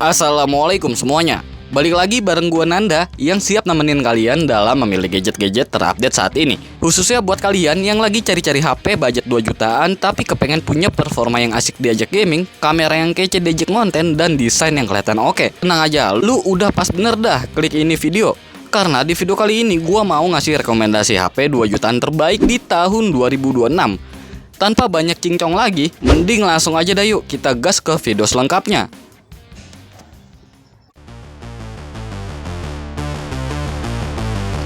Assalamualaikum semuanya. Balik lagi bareng gua Nanda yang siap nemenin kalian dalam memilih gadget-gadget terupdate saat ini. Khususnya buat kalian yang lagi cari-cari HP budget 2 jutaan tapi kepengen punya performa yang asik diajak gaming, kamera yang kece diajak konten, dan desain yang kelihatan oke. Tenang aja, lu udah pas bener dah klik ini video. Karena di video kali ini gua mau ngasih rekomendasi HP 2 jutaan terbaik di tahun 2026. Tanpa banyak cincong lagi, mending langsung aja dah yuk kita gas ke video selengkapnya.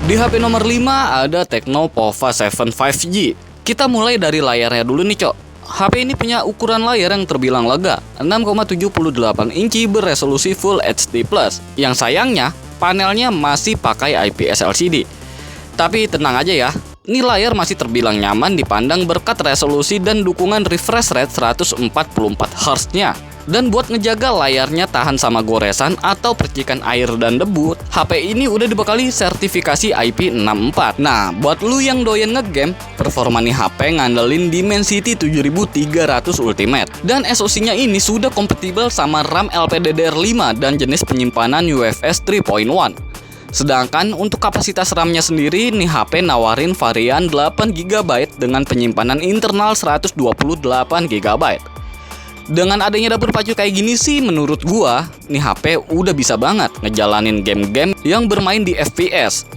Di HP nomor 5 ada Tecno Pova 7 5G. Kita mulai dari layarnya dulu nih, cok. HP ini punya ukuran layar yang terbilang lega, 6,78 inci beresolusi Full HD+. Yang sayangnya, panelnya masih pakai IPS LCD. Tapi tenang aja ya, ini layar masih terbilang nyaman dipandang berkat resolusi dan dukungan refresh rate 144 Hz-nya. Dan buat ngejaga layarnya tahan sama goresan atau percikan air dan debu, HP ini udah dibekali sertifikasi IP64. Nah, buat lu yang doyan ngegame, performa nih HP ngandelin Dimensity 7300 Ultimate. Dan SoC-nya ini sudah kompatibel sama RAM LPDDR5 dan jenis penyimpanan UFS 3.1. Sedangkan untuk kapasitas RAM-nya sendiri, nih HP nawarin varian 8GB dengan penyimpanan internal 128GB. Dengan adanya dapur pacu kayak gini sih, menurut gua, nih HP udah bisa banget ngejalanin game-game yang bermain di FPS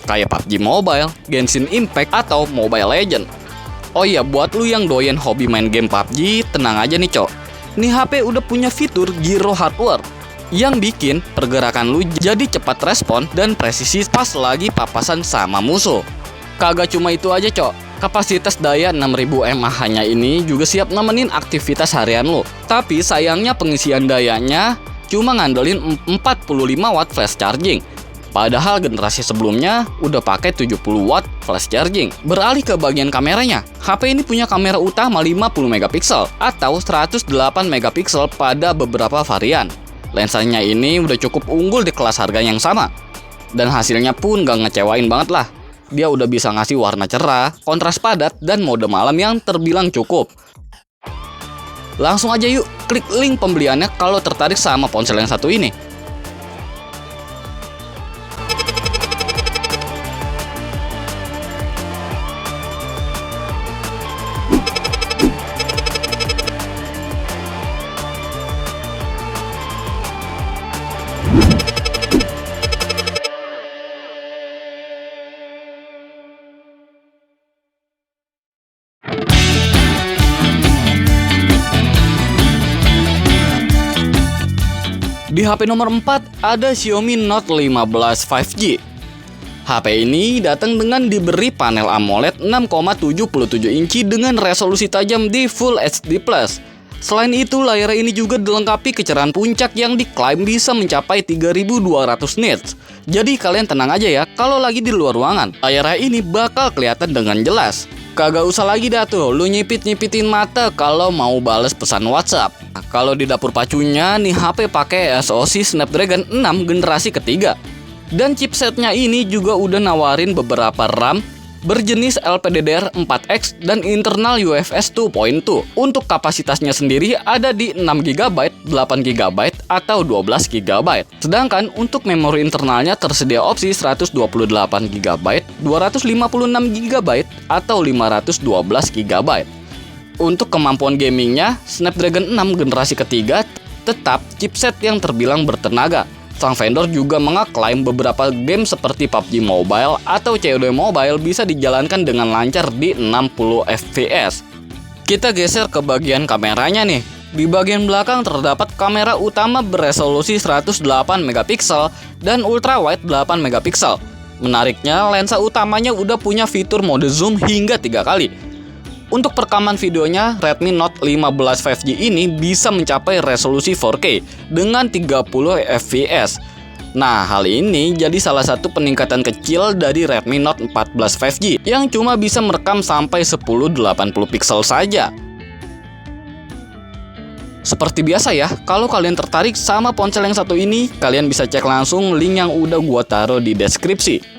kayak PUBG Mobile, Genshin Impact, atau Mobile Legends. Oh iya, buat lu yang doyan hobi main game PUBG, tenang aja nih cok. Nih HP udah punya fitur Gyro Hardware yang bikin pergerakan lu jadi cepat respon dan presisi pas lagi papasan sama musuh. Kagak cuma itu aja cok, kapasitas daya 6000 mAh-nya ini juga siap nemenin aktivitas harian lo. Tapi sayangnya pengisian dayanya cuma ngandelin 45 watt flash charging. Padahal generasi sebelumnya udah pakai 70 watt flash charging. Beralih ke bagian kameranya, HP ini punya kamera utama 50 megapiksel atau 108 megapiksel pada beberapa varian. Lensanya ini udah cukup unggul di kelas harga yang sama. Dan hasilnya pun gak ngecewain banget lah. Dia udah bisa ngasih warna cerah, kontras padat, dan mode malam yang terbilang cukup. Langsung aja yuk klik link pembeliannya kalau tertarik sama ponsel yang satu ini. Di HP nomor 4 ada Xiaomi Note 15 5G. HP ini datang dengan diberi panel AMOLED 6,77 inci dengan resolusi tajam di Full HD+. Selain itu, layar ini juga dilengkapi kecerahan puncak yang diklaim bisa mencapai 3200 nits. Jadi kalian tenang aja ya, kalau lagi di luar ruangan, layar ini bakal kelihatan dengan jelas. Kagak usah lagi dah tuh lu nyipit-nyipitin mata kalau mau bales pesan WhatsApp. Kalau di dapur pacunya nih HP pakai SoC Snapdragon 6 generasi ketiga. Dan chipsetnya ini juga udah nawarin beberapa RAM berjenis LPDDR4X dan internal UFS 2.2. Untuk kapasitasnya sendiri ada di 6GB, 8GB, atau 12GB. Sedangkan untuk memori internalnya tersedia opsi 128GB, 256GB, atau 512GB. Untuk kemampuan gamingnya, Snapdragon 6 generasi ketiga tetap chipset yang terbilang bertenaga. Sang vendor juga mengeklaim beberapa game seperti PUBG Mobile atau COD Mobile bisa dijalankan dengan lancar di 60 fps. Kita geser ke bagian kameranya nih. Di bagian belakang terdapat kamera utama beresolusi 108 megapiksel dan ultrawide 8 megapiksel. Menariknya, lensa utamanya udah punya fitur mode zoom hingga 3 kali. Untuk perekaman videonya, Redmi Note 15 5G ini bisa mencapai resolusi 4K dengan 30 fps. Nah, hal ini jadi salah satu peningkatan kecil dari Redmi Note 14 5G yang cuma bisa merekam sampai 1080 pixel saja. Seperti biasa ya, kalau kalian tertarik sama ponsel yang satu ini, kalian bisa cek langsung link yang udah gua taruh di deskripsi.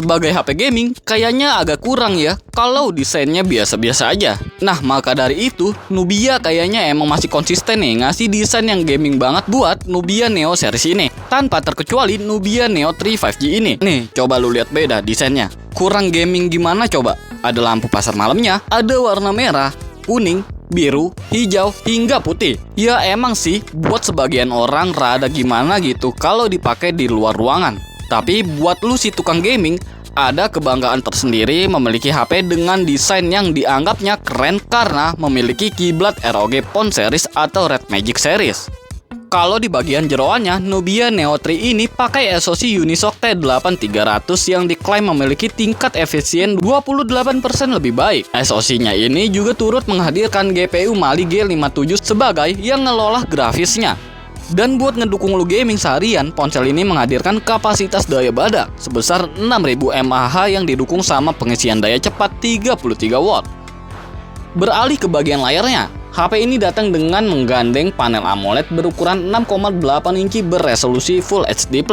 Sebagai HP gaming, kayaknya agak kurang ya kalau desainnya biasa-biasa aja. Nah, maka dari itu, Nubia kayaknya emang masih konsisten nih ngasih desain yang gaming banget buat Nubia Neo series ini. Tanpa terkecuali Nubia Neo 3 5G ini. Nih, coba lu lihat beda desainnya. Kurang gaming gimana coba? Ada lampu pasar malamnya, ada warna merah, kuning, biru, hijau, hingga putih. Ya emang sih, buat sebagian orang rada gimana gitu kalau dipakai di luar ruangan. Tapi buat lu si tukang gaming, ada kebanggaan tersendiri memiliki HP dengan desain yang dianggapnya keren karena memiliki kiblat ROG Phone Series atau Red Magic Series. Kalau di bagian jeroannya, Nubia Neo 3 ini pakai SoC Unisoc T8300 yang diklaim memiliki tingkat efisien 28% lebih baik. SoC-nya ini juga turut menghadirkan GPU Mali G57 sebagai yang ngelola grafisnya. Dan buat ngedukung lu gaming seharian, ponsel ini menghadirkan kapasitas daya badak sebesar 6000 mAh yang didukung sama pengisian daya cepat 33 watt. Beralih ke bagian layarnya, HP ini datang dengan menggandeng panel AMOLED berukuran 6,8 inci beresolusi Full HD+.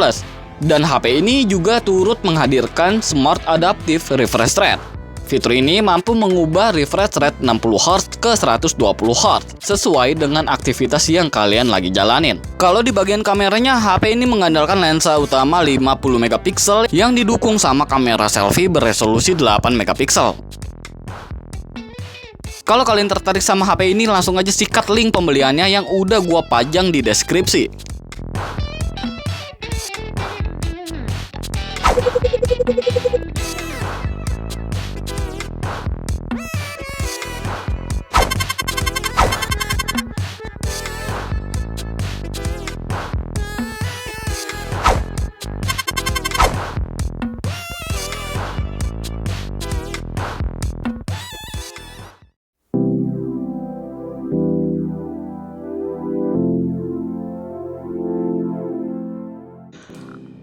Dan HP ini juga turut menghadirkan Smart Adaptive Refresh Rate. Fitur ini mampu mengubah refresh rate 60Hz ke 120Hz sesuai dengan aktivitas yang kalian lagi jalanin. Kalau di bagian kameranya, HP ini mengandalkan lensa utama 50MP yang didukung sama kamera selfie beresolusi 8MP. Kalau kalian tertarik sama HP ini, langsung aja sikat link pembeliannya yang udah gua pajang di deskripsi.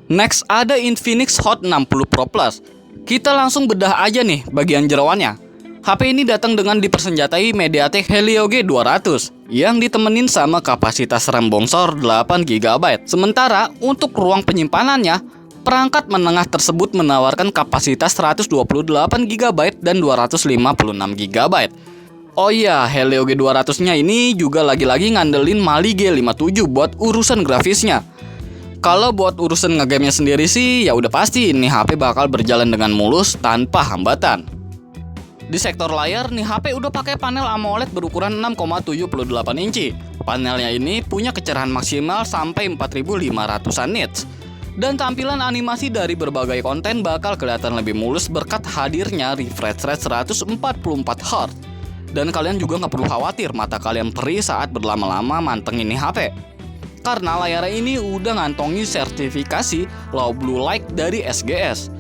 Next ada Infinix Hot 60 Pro Plus. Kita langsung bedah aja nih bagian jeroannya. HP ini datang dengan dipersenjatai MediaTek Helio G200 yang ditemenin sama kapasitas RAM bongsor 8GB. Sementara untuk ruang penyimpanannya, perangkat menengah tersebut menawarkan kapasitas 128GB dan 256GB. Oh iya, Helio G200-nya ini juga lagi-lagi ngandelin Mali G57 buat urusan grafisnya. Kalau buat urusan ngegamenya sendiri sih, ya udah pasti ini HP bakal berjalan dengan mulus tanpa hambatan. Di sektor layar, nih HP udah pakai panel AMOLED berukuran 6,78 inci. Panelnya ini punya kecerahan maksimal sampai 4500-an nits. Dan tampilan animasi dari berbagai konten bakal kelihatan lebih mulus berkat hadirnya refresh rate 144Hz. Dan kalian juga nggak perlu khawatir mata kalian perih saat berlama-lama mantengin ini HP. Karena layarnya ini udah ngantongi sertifikasi Low Blue Light dari SGS.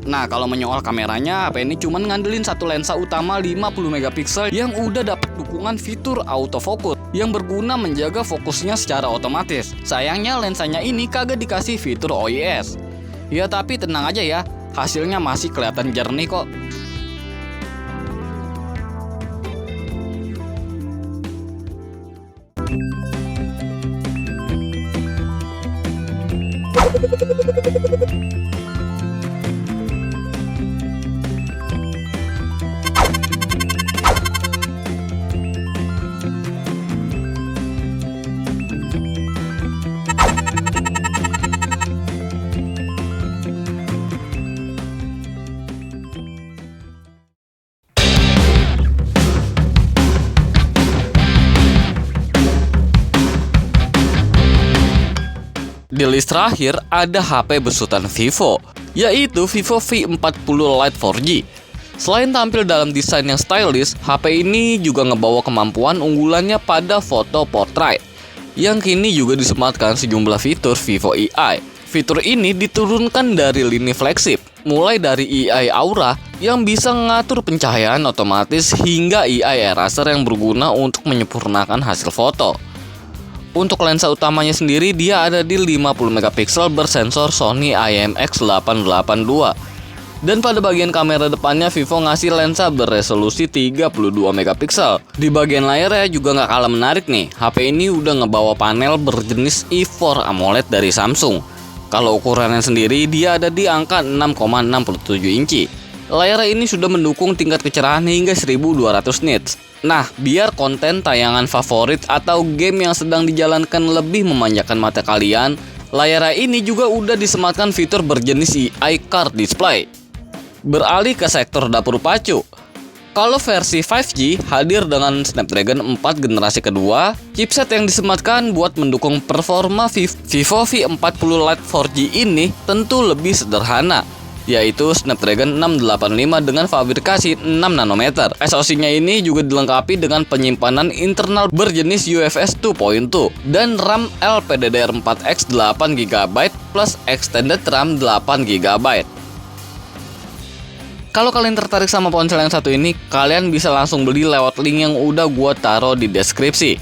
Nah, kalau menyoal kameranya, HP ini cuma ngandelin satu lensa utama 50MP yang udah dapat dukungan fitur autofocus yang berguna menjaga fokusnya secara otomatis. Sayangnya lensanya ini kagak dikasih fitur OIS. Ya tapi tenang aja ya, hasilnya masih kelihatan jernih kok. Di list terakhir ada HP besutan Vivo, yaitu Vivo V40 Lite 4G. Selain tampil dalam desain yang stylish, HP ini juga ngebawa kemampuan unggulannya pada foto portrait, yang kini juga disematkan sejumlah fitur Vivo AI. Fitur ini diturunkan dari lini flagship, mulai dari AI Aura yang bisa mengatur pencahayaan otomatis hingga AI Eraser yang berguna untuk menyempurnakan hasil foto. Untuk lensa utamanya sendiri dia ada di 50MP bersensor Sony IMX882. Dan pada bagian kamera depannya Vivo ngasih lensa beresolusi 32MP. Di bagian layarnya juga nggak kalah menarik nih. HP ini udah ngebawa panel berjenis E4 AMOLED dari Samsung. Kalau ukurannya sendiri dia ada di angka 6,67 inci. Layar ini sudah mendukung tingkat kecerahan hingga 1200 nits. Nah, biar konten tayangan favorit atau game yang sedang dijalankan lebih memanjakan mata kalian, layar ini juga udah disematkan fitur berjenis iCar Display. Beralih ke sektor dapur pacu. Kalau versi 5G hadir dengan Snapdragon 4 generasi kedua, chipset yang disematkan buat mendukung performa Vivo V40 Lite 4G ini tentu lebih sederhana, yaitu Snapdragon 685 dengan fabrikasi 6 nanometer. SoC-nya ini juga dilengkapi dengan penyimpanan internal berjenis UFS 2.2 dan RAM LPDDR4X 8GB plus extended RAM 8GB. Kalau kalian tertarik sama ponsel yang satu ini, kalian bisa langsung beli lewat link yang udah gua taruh di deskripsi.